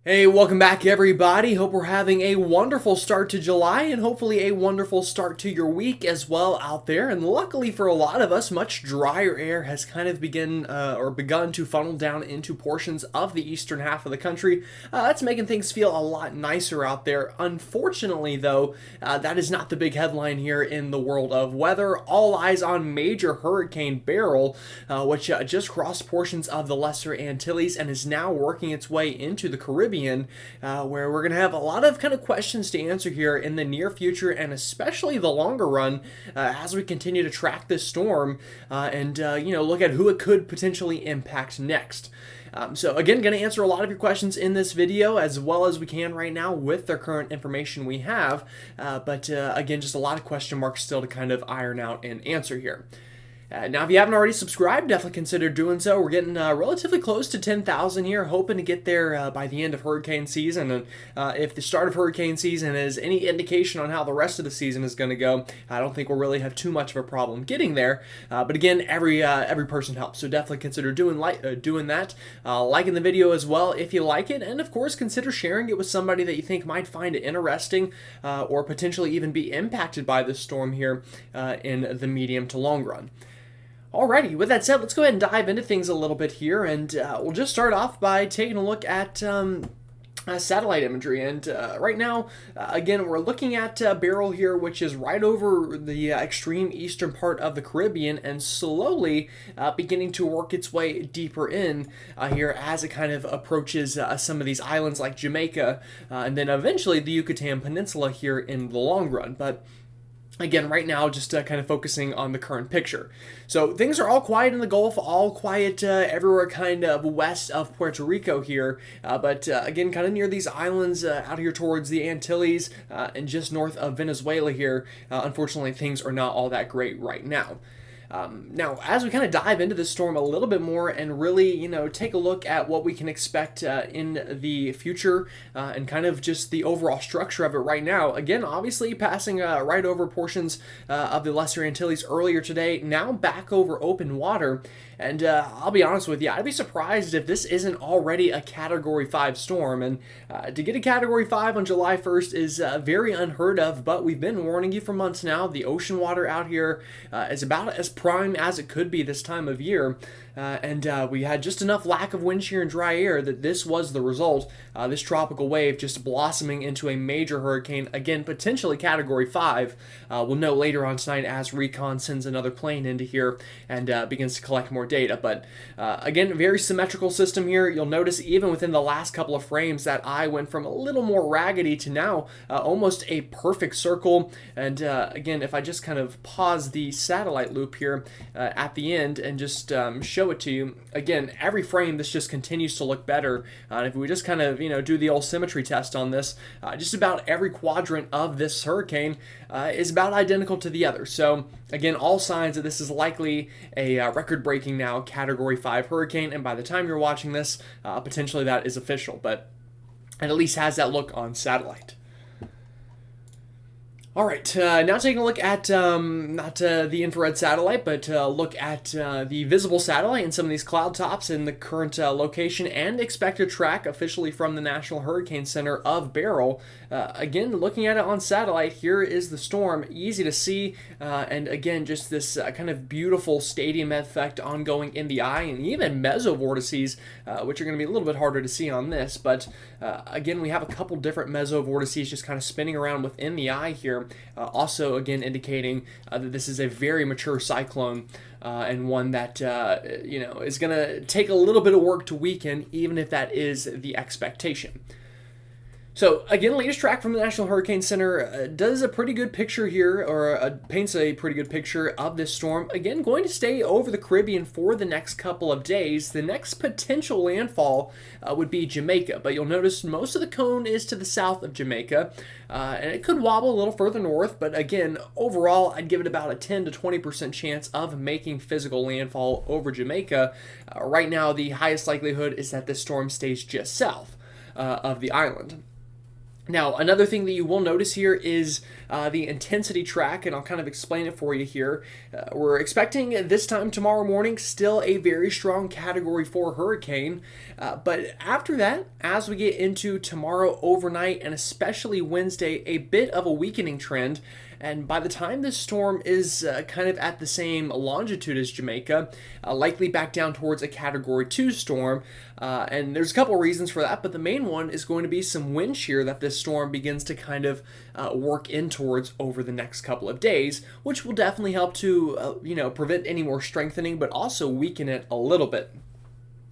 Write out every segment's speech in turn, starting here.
Hey, welcome back everybody. Hope we're having a wonderful start to July and hopefully a wonderful start to your week as well out there. And luckily for a lot of us, much drier air has kind of begun to funnel down into portions of the eastern half of the country. That's making things feel a lot nicer out there. Unfortunately though, that is not the big headline here in the world of weather. All eyes on major Hurricane Beryl, which just crossed portions of the Lesser Antilles and is now working its way into the Caribbean. Where we're going to have a lot of kind of questions to answer here in the near future and especially the longer run as we continue to track this storm and look at who it could potentially impact next. So again, going to answer a lot of your questions in this video as well as we can right now with the current information we have. But again, just a lot of question marks still to kind of iron out and answer here. Now, if you haven't already subscribed, definitely consider doing so. We're getting relatively close to 10,000 here, hoping to get there by the end of hurricane season. And if the start of hurricane season is any indication on how the rest of the season is going to go, I don't think we'll really have too much of a problem getting there. But again, every person helps, so definitely consider doing that, liking the video as well if you like it, and of course consider sharing it with somebody that you think might find it interesting or potentially even be impacted by this storm here in the medium to long run. Alrighty, with that said, let's go ahead and dive into things a little bit here, and we'll just start off by taking a look at satellite imagery. And right now, again, we're looking at Beryl here, which is right over the extreme eastern part of the Caribbean and slowly beginning to work its way deeper in here as it kind of approaches some of these islands like Jamaica and then eventually the Yucatan Peninsula here in the long run. But again, right now, just kind of focusing on the current picture. So things are all quiet in the Gulf, all quiet everywhere kind of west of Puerto Rico here. But again, kind of near these islands out here towards the Antilles and just north of Venezuela here, unfortunately, things are not all that great right now. Now, as we kind of dive into this storm a little bit more and really, take a look at what we can expect in the future and kind of just the overall structure of it right now. Again, obviously passing right over portions of the Lesser Antilles earlier today, now back over open water. And I'll be honest with you, I'd be surprised if this isn't already a Category 5 storm. And to get a Category 5 on July 1st is very unheard of, but we've been warning you for months now. The ocean water out here is about as prime as it could be this time of year. And we had just enough lack of wind shear and dry air that this was the result. This tropical wave just blossoming into a major hurricane, again, potentially Category 5. We'll know later on tonight as Recon sends another plane into here and begins to collect more data. But again, very symmetrical system here. You'll notice even within the last couple of frames that eye went from a little more raggedy to now almost a perfect circle. And again, if I just kind of pause the satellite loop here at the end and just show it to you, again, every frame this just continues to look better. If we just kind of do the old symmetry test on this, just about every quadrant of this hurricane is about identical to the other. So again, all signs that this is likely a record-breaking now Category 5 hurricane, and by the time you're watching this, potentially that is official, but it at least has that look on satellite. All right, now taking a look at not the infrared satellite, but look at the visible satellite and some of these cloud tops in the current location and expected track officially from the National Hurricane Center of Beryl. Again, looking at it on satellite, here is the storm, easy to see, and again, just this kind of beautiful stadium effect ongoing in the eye, and even mesovortices, which are going to be a little bit harder to see on this, but again, we have a couple different mesovortices just kind of spinning around within the eye here. Also, again, indicating that this is a very mature cyclone and one that, is going to take a little bit of work to weaken, even if that is the expectation. So again, latest track from the National Hurricane Center does a pretty good picture here, or paints a pretty good picture of this storm. Again, going to stay over the Caribbean for the next couple of days. The next potential landfall would be Jamaica, but you'll notice most of the cone is to the south of Jamaica, and it could wobble a little further north, but again, overall, I'd give it about a 10 to 20% chance of making physical landfall over Jamaica. Right now, the highest likelihood is that this storm stays just south of the island. Now, another thing that you will notice here is the intensity track, and I'll kind of explain it for you here. We're expecting this time tomorrow morning still a very strong Category 4 hurricane, but after that, as we get into tomorrow overnight and especially Wednesday, a bit of a weakening trend. And by the time this storm is kind of at the same longitude as Jamaica, likely back down towards a Category 2 storm. And there's a couple reasons for that, but the main one is going to be some wind shear that this storm begins to kind of work in towards over the next couple of days, which will definitely help to prevent any more strengthening, but also weaken it a little bit.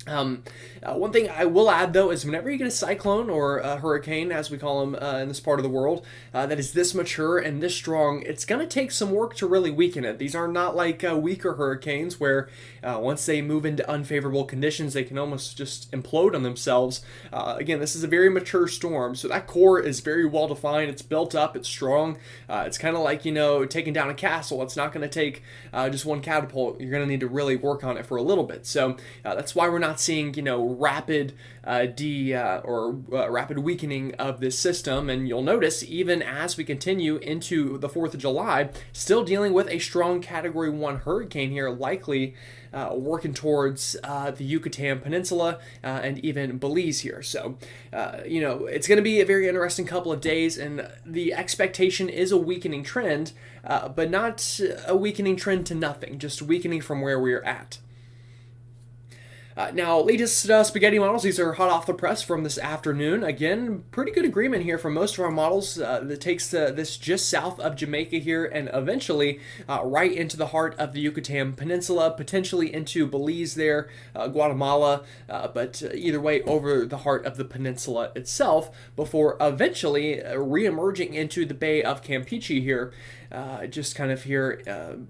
One thing I will add, though, is whenever you get a cyclone or a hurricane, as we call them in this part of the world, that is this mature and this strong, it's going to take some work to really weaken it. These are not like weaker hurricanes where once they move into unfavorable conditions, they can almost just implode on themselves. Again, this is a very mature storm, so that core is very well defined. It's built up, it's strong. It's kind of like, taking down a castle. It's not going to take just one catapult. You're going to need to really work on it for a little bit. So that's why we're not seeing rapid rapid weakening of this system. And you'll notice even as we continue into the 4th of July, still dealing with a strong Category 1 hurricane here, likely working towards the Yucatan Peninsula and even Belize here. So it's going to be a very interesting couple of days, and the expectation is a weakening trend, but not a weakening trend to nothing, just weakening from where we are at. Now, latest spaghetti models, these are hot off the press from this afternoon. Again, pretty good agreement here from most of our models that takes this just south of Jamaica here and eventually right into the heart of the Yucatan Peninsula, potentially into Belize there, Guatemala, but either way over the heart of the peninsula itself before eventually re-emerging into the Bay of Campeche here. Just kind of here,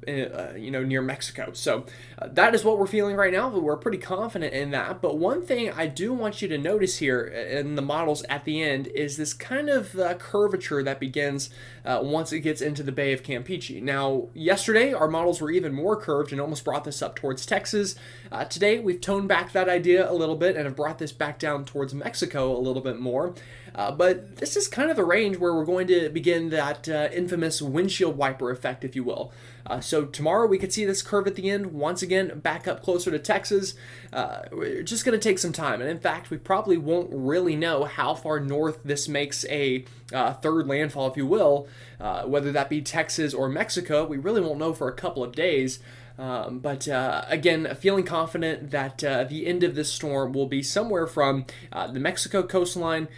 near Mexico. So that is what we're feeling right now. We're pretty confident in that. But one thing I do want you to notice here in the models at the end is this kind of curvature that begins once it gets into the Bay of Campeche. Now, yesterday, our models were even more curved and almost brought this up towards Texas. Today, we've toned back that idea a little bit and have brought this back down towards Mexico a little bit more. But this is kind of the range where we're going to begin that infamous windshield wiper effect, if you will. So tomorrow we could see this curve at the end, once again, back up closer to Texas. We're just going to take some time. And in fact, we probably won't really know how far north this makes a third landfall, if you will, whether that be Texas or Mexico. We really won't know for a couple of days. But again, feeling confident that the end of this storm will be somewhere from the Mexico coastline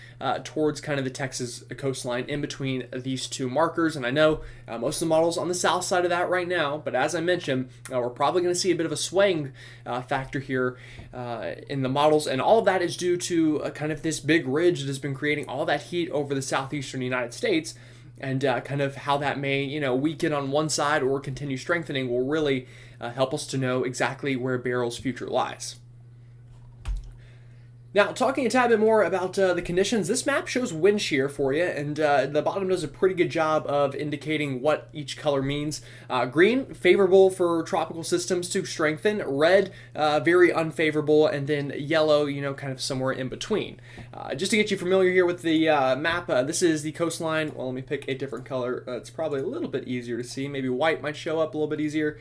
towards kind of the Texas coastline in between these two markers. And I know most of the models on the south side of that right now, but as I mentioned, we're probably going to see a bit of a swaying factor here in the models. And all of that is due to kind of this big ridge that has been creating all that heat over the southeastern United States. And kind of how that may, weaken on one side or continue strengthening will really help us to know exactly where Beryl's future lies. Now, talking a tad bit more about the conditions, this map shows wind shear for you, and the bottom does a pretty good job of indicating what each color means. Green, favorable for tropical systems to strengthen. Red, very unfavorable, and then yellow, kind of somewhere in between. Just to get you familiar here with the map, this is the coastline. Well, let me pick a different color. It's probably a little bit easier to see. Maybe white might show up a little bit easier.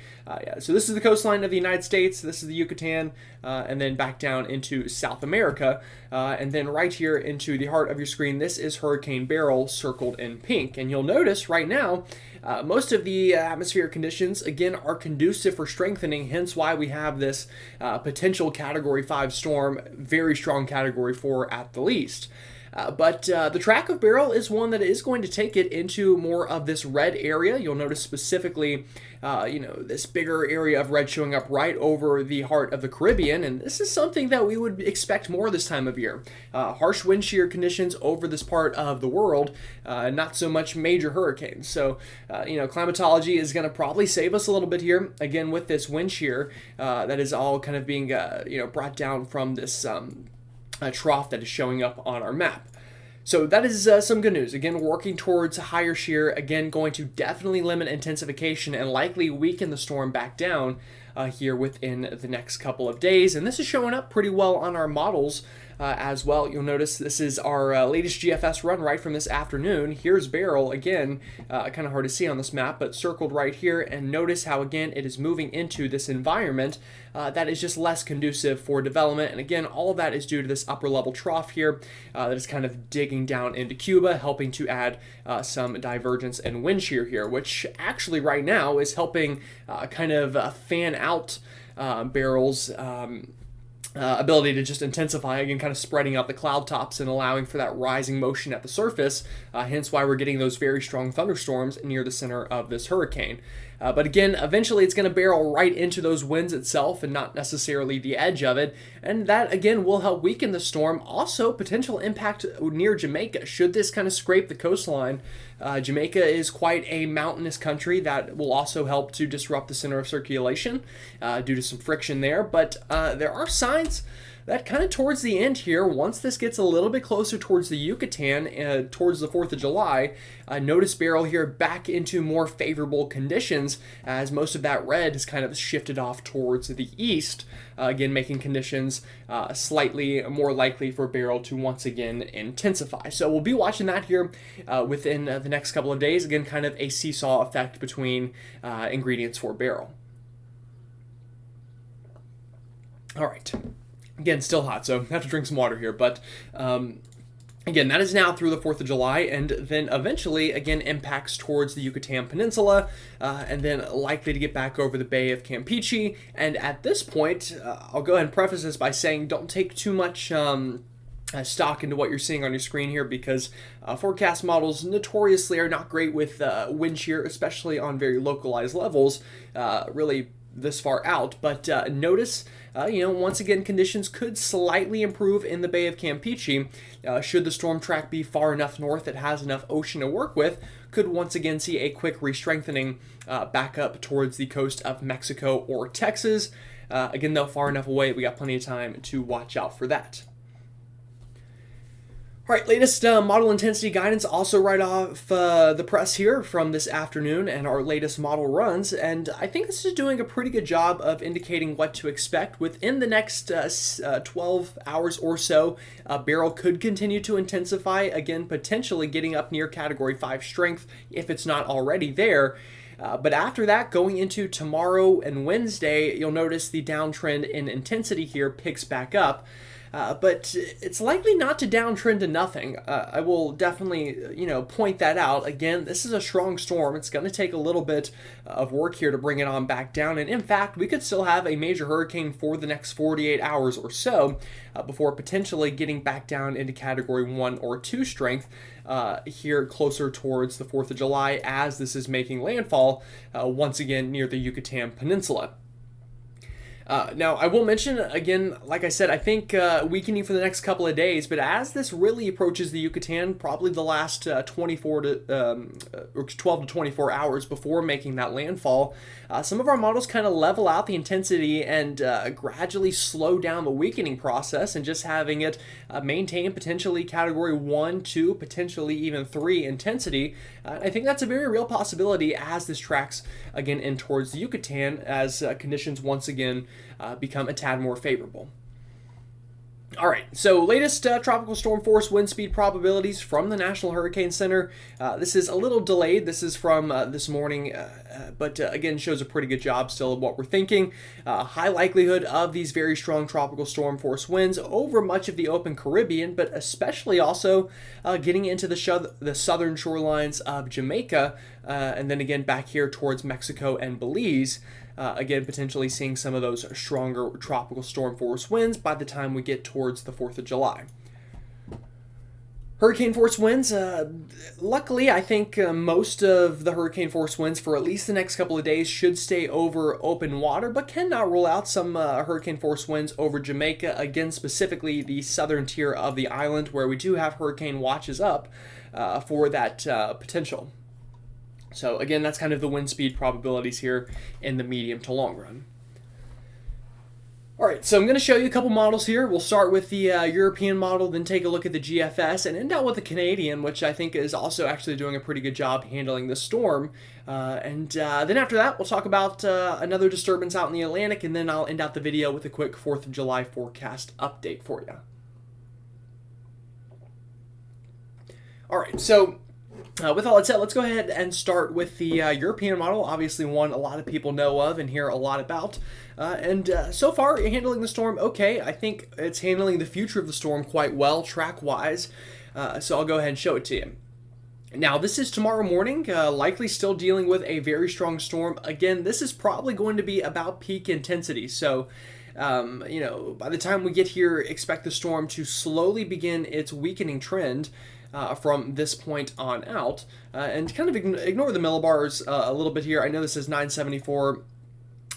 So this is the coastline of the United States. This is the Yucatan, and then back down into South America. And then right here into the heart of your screen, this is Hurricane Beryl circled in pink. And you'll notice right now, most of the atmospheric conditions, again, are conducive for strengthening, hence why we have this potential Category 5 storm, very strong Category 4 at the least. But the track of Beryl is one that is going to take it into more of this red area. You'll notice specifically, this bigger area of red showing up right over the heart of the Caribbean. And this is something that we would expect more this time of year. Harsh wind shear conditions over this part of the world, not so much major hurricanes. So, climatology is going to probably save us a little bit here, again, with this wind shear that is all kind of being, brought down from this trough that is showing up on our map. So that is some good news. Again, working towards higher shear, again, going to definitely limit intensification and likely weaken the storm back down here within the next couple of days. And this is showing up pretty well on our models as well. You'll notice this is our latest GFS run right from this afternoon. Here's Beryl again, kind of hard to see on this map, but circled right here, and notice how again it is moving into this environment that is just less conducive for development. And again, all of that is due to this upper level trough here that is kind of digging down into Cuba, helping to add some divergence and wind shear here, which actually right now is helping kind of fan out Beryl's ability to just intensify, again kind of spreading out the cloud tops and allowing for that rising motion at the surface, hence why we're getting those very strong thunderstorms near the center of this hurricane. But again, eventually it's going to barrel right into those winds itself and not necessarily the edge of it, and that again will help weaken the storm. Also, potential impact near Jamaica should this kind of scrape the coastline. Jamaica is quite a mountainous country that will also help to disrupt the center of circulation due to some friction there, but there are signs that kind of towards the end here, once this gets a little bit closer towards the Yucatan, towards the 4th of July, notice Beryl here back into more favorable conditions as most of that red has kind of shifted off towards the east, again making conditions slightly more likely for Beryl to once again intensify. So we'll be watching that here within the next couple of days, again kind of a seesaw effect between ingredients for Beryl. All right. Again, still hot, so I have to drink some water here. But again, that is now through the 4th of July, and then eventually, again, impacts towards the Yucatan Peninsula, and then likely to get back over the Bay of Campeche. And at this point, I'll go ahead and preface this by saying don't take too much stock into what you're seeing on your screen here, because forecast models notoriously are not great with wind shear, especially on very localized levels, really this far out. But notice, once again, conditions could slightly improve in the Bay of Campeche. Should the storm track be far enough north it has enough ocean to work with, could once again see a quick re-strengthening back up towards the coast of Mexico or Texas. Again, though, far enough away, we got plenty of time to watch out for that. All right, latest model intensity guidance also right off the press here from this afternoon and our latest model runs, and I think this is doing a pretty good job of indicating what to expect. Within the next 12 hours or so, Beryl could continue to intensify, again potentially getting up near Category 5 strength if it's not already there. But after that, going into tomorrow and Wednesday, you'll notice the downtrend in intensity here picks back up. But it's likely not to downtrend to nothing. I will definitely, point that out. Again, this is a strong storm. It's going to take a little bit of work here to bring it on back down. And in fact, we could still have a major hurricane for the next 48 hours or so before potentially getting back down into Category 1 or 2 strength here closer towards the 4th of July as this is making landfall once again near the Yucatan Peninsula. Now, I will mention, again, like I said, I think weakening for the next couple of days, but as this really approaches the Yucatan, probably the last 12 to 24 hours before making that landfall, some of our models kind of level out the intensity and gradually slow down the weakening process and just having it maintain potentially Category 1, 2, potentially even 3 intensity. I think that's a very real possibility as this tracks again in towards the Yucatan as conditions once again become a tad more favorable. All right, so latest tropical storm force wind speed probabilities from the National Hurricane Center. This is a little delayed. This is from this morning, but again shows a pretty good job still of what we're thinking. High likelihood of these very strong tropical storm force winds over much of the open Caribbean, but especially also getting into the southern shorelines of Jamaica, and then again back here towards Mexico and Belize. Again, potentially seeing some of those stronger tropical storm force winds by the time we get towards the 4th of July. Hurricane force winds, luckily I think most of the hurricane force winds for at least the next couple of days should stay over open water, but cannot rule out some hurricane force winds over Jamaica, again specifically the southern tier of the island where we do have hurricane watches up for that potential. So again, that's kind of the wind speed probabilities here in the medium to long run. All right, so I'm going to show you a couple models here. We'll start with the European model, then take a look at the GFS, and end out with the Canadian, which I think is also actually doing a pretty good job handling the storm. And then after that, we'll talk about another disturbance out in the Atlantic, and then I'll end out the video with a quick 4th of July forecast update for you. All right, so with all that said, let's go ahead and start with the European model, obviously one a lot of people know of and hear a lot about. And so far, handling the storm okay. I think it's handling the future of the storm quite well, track-wise. So I'll go ahead and show it to you. Now, this is tomorrow morning, likely still dealing with a very strong storm. Again, this is probably going to be about peak intensity. So, by the time we get here, expect the storm to slowly begin its weakening trend from this point on out. And kind of ignore the millibars a little bit here. I know this is 974.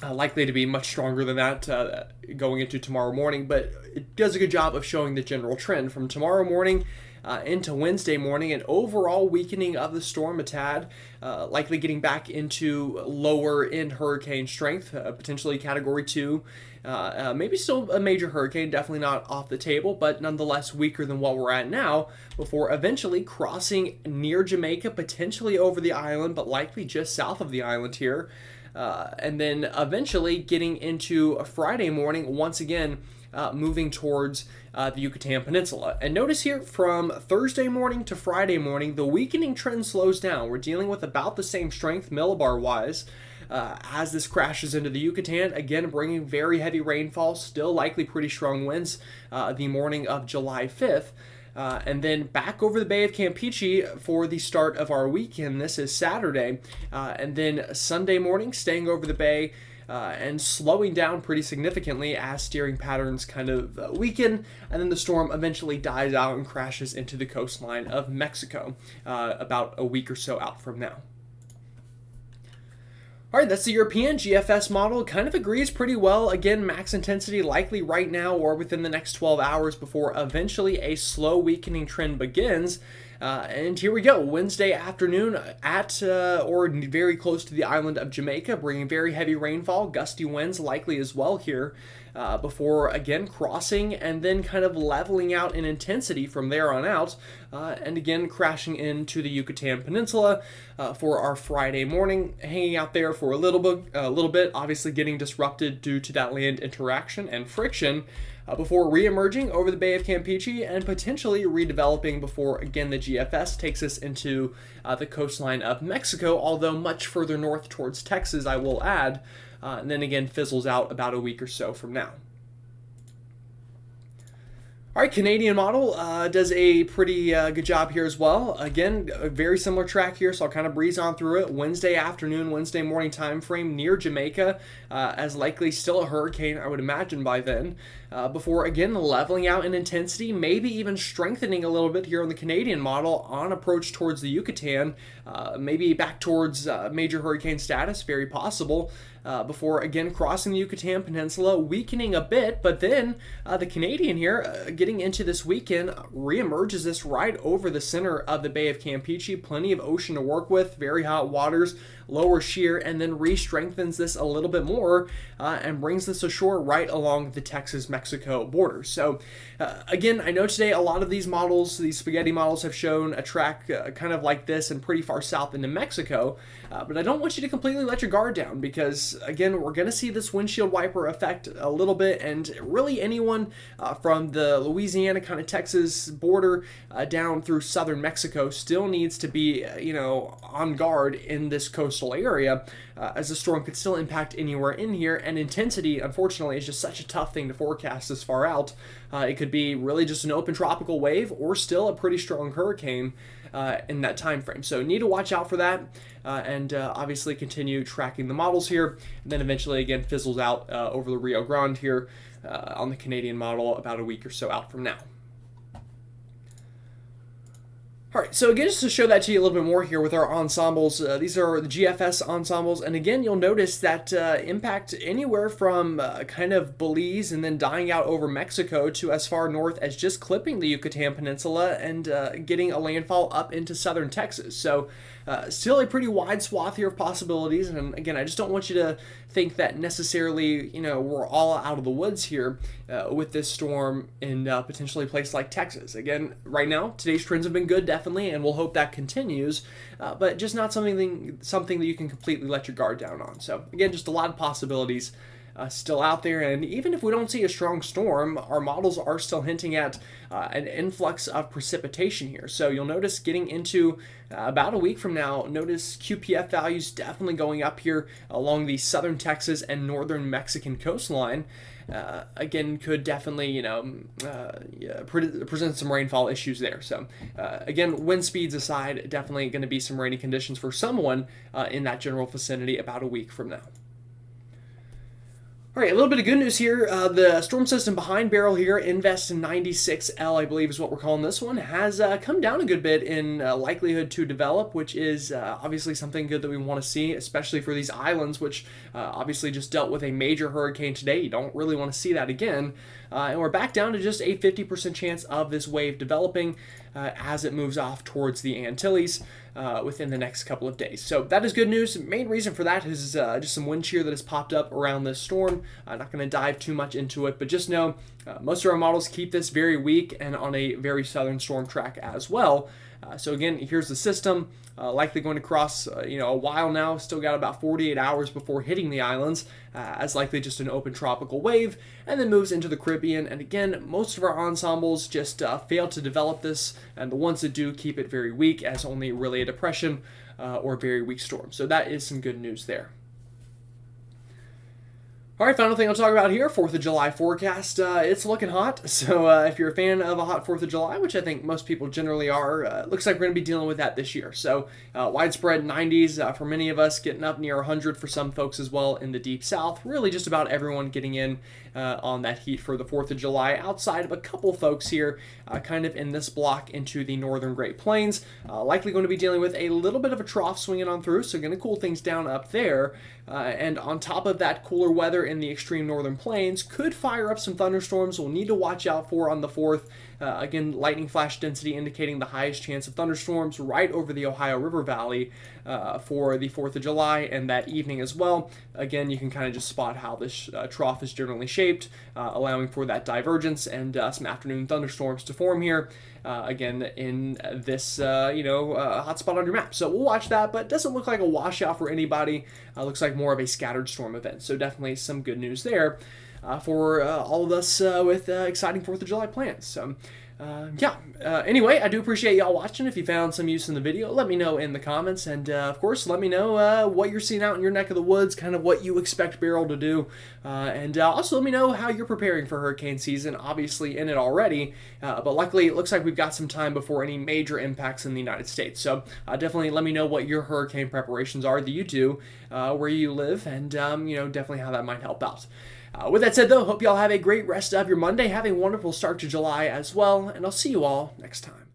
Likely to be much stronger than that going into tomorrow morning, but it does a good job of showing the general trend from tomorrow morning into Wednesday morning, an overall weakening of the storm a tad, likely getting back into lower end hurricane strength, potentially category 2. Maybe still a major hurricane, definitely not off the table, but nonetheless weaker than what we're at now, before eventually crossing near Jamaica, potentially over the island, but likely just south of the island here. And then eventually getting into a Friday morning, once again, moving towards the Yucatan Peninsula. And notice here, from Thursday morning to Friday morning, the weakening trend slows down. We're dealing with about the same strength, millibar-wise, as this crashes into the Yucatan, again bringing very heavy rainfall, still likely pretty strong winds the morning of July 5th. And then back over the Bay of Campeche for the start of our weekend. This is Saturday. And then Sunday morning, staying over the bay and slowing down pretty significantly as steering patterns kind of weaken. And then the storm eventually dies out and crashes into the coastline of Mexico about a week or so out from now. All right, that's the European GFS model. Kind of agrees pretty well. Again, max intensity likely right now or within the next 12 hours before eventually a slow weakening trend begins. And here we go, Wednesday afternoon at or very close to the island of Jamaica, bringing very heavy rainfall, gusty winds likely as well here, before again crossing and then kind of leveling out in intensity from there on out, and again crashing into the Yucatan Peninsula for our Friday morning, hanging out there for a little bit, obviously getting disrupted due to that land interaction and friction, before re-emerging over the Bay of Campeche and potentially redeveloping before, again, the GFS takes us into the coastline of Mexico, although much further north towards Texas, I will add, and then again fizzles out about a week or so from now. All right, Canadian model does a pretty good job here as well. Again, a very similar track here, so I'll kind of breeze on through it. Wednesday afternoon, Wednesday morning time frame near Jamaica, as likely still a hurricane, I would imagine by then, before again leveling out in intensity, maybe even strengthening a little bit here on the Canadian model on approach towards the Yucatan, maybe back towards major hurricane status, very possible. Before again crossing the Yucatan Peninsula, weakening a bit, but then the Canadian here, getting into this weekend, reemerges this right over the center of the Bay of Campeche, plenty of ocean to work with, very hot waters, lower shear, and then re-strengthens this a little bit more and brings this ashore right along the Texas-Mexico border. So again, I know today a lot of these models, these spaghetti models, have shown a track kind of like this and pretty far south into Mexico, but I don't want you to completely let your guard down, because again, we're going to see this windshield wiper effect a little bit, and really anyone from the Louisiana kind of Texas border down through southern Mexico still needs to be on guard in this coastal area, as the storm could still impact anywhere in here, and intensity, unfortunately, is just such a tough thing to forecast this far out. It could be really just an open tropical wave or still a pretty strong hurricane in that time frame. So need to watch out for that, and obviously continue tracking the models here, and then eventually again fizzles out over the Rio Grande here on the Canadian model about a week or so out from now. All right, so again, just to show that to you a little bit more here with our ensembles, these are the GFS ensembles, and again, you'll notice that impact anywhere from kind of Belize and then dying out over Mexico to as far north as just clipping the Yucatan Peninsula and getting a landfall up into southern Texas. So still a pretty wide swath here of possibilities, and again, I just don't want you to think that necessarily, we're all out of the woods here with this storm in potentially a place like Texas. Again, right now, today's trends have been good, definitely, and we'll hope that continues, but just not something that you can completely let your guard down on. So again, just a lot of possibilities still out there. And even if we don't see a strong storm, our models are still hinting at an influx of precipitation here. So you'll notice getting into about a week from now, notice QPF values definitely going up here along the southern Texas and northern Mexican coastline. Again, could definitely, present some rainfall issues there. So, again, wind speeds aside, definitely going to be some rainy conditions for someone in that general vicinity about a week from now. All right, a little bit of good news here. The storm system behind Beryl here, Invest 96L, I believe is what we're calling this one, has come down a good bit in likelihood to develop, which is obviously something good that we want to see, especially for these islands, which obviously just dealt with a major hurricane today. You don't really want to see that again. And we're back down to just a 50% chance of this wave developing as it moves off towards the Antilles within the next couple of days. So that is good news. The main reason for that is just some wind shear that has popped up around this storm. I'm not going to dive too much into it, but just know most of our models keep this very weak and on a very southern storm track as well. So again, here's the system, likely going to cross, a while now. Still got about 48 hours before hitting the islands, as likely just an open tropical wave, and then moves into the Caribbean. And again, most of our ensembles just fail to develop this, and the ones that do keep it very weak as only really a depression or very weak storm. So that is some good news there. All right, final thing I'll talk about here, 4th of July forecast. It's looking hot, so if you're a fan of a hot 4th of July, which I think most people generally are, it looks like we're going to be dealing with that this year. So widespread 90s for many of us, getting up near 100 for some folks as well in the deep south. Really just about everyone getting in on that heat for the 4th of July, outside of a couple folks here kind of in this block into the northern Great Plains. Likely going to be dealing with a little bit of a trough swinging on through, so going to cool things down up there. And on top of that, cooler weather in the extreme northern plains could fire up some thunderstorms we'll need to watch out for on the 4th. Again, lightning flash density indicating the highest chance of thunderstorms right over the Ohio River Valley for the 4th of July and that evening as well. Again, you can kind of just spot how this trough is generally shaped, allowing for that divergence and some afternoon thunderstorms to form here. Again, in this, hot spot on your map. So we'll watch that, but it doesn't look like a washout for anybody. Looks like more of a scattered storm event. So definitely some good news there for all of us with exciting 4th of July plans. So anyway, I do appreciate y'all watching. If you found some use in the video, let me know in the comments. And of course, let me know what you're seeing out in your neck of the woods, kind of what you expect Beryl to do. And also let me know how you're preparing for hurricane season, obviously in it already. But luckily, it looks like we've got some time before any major impacts in the United States. So definitely let me know what your hurricane preparations are that you do where you live, and definitely how that might help out. With that said, though, hope y'all have a great rest of your Monday. Have a wonderful start to July as well, and I'll see you all next time.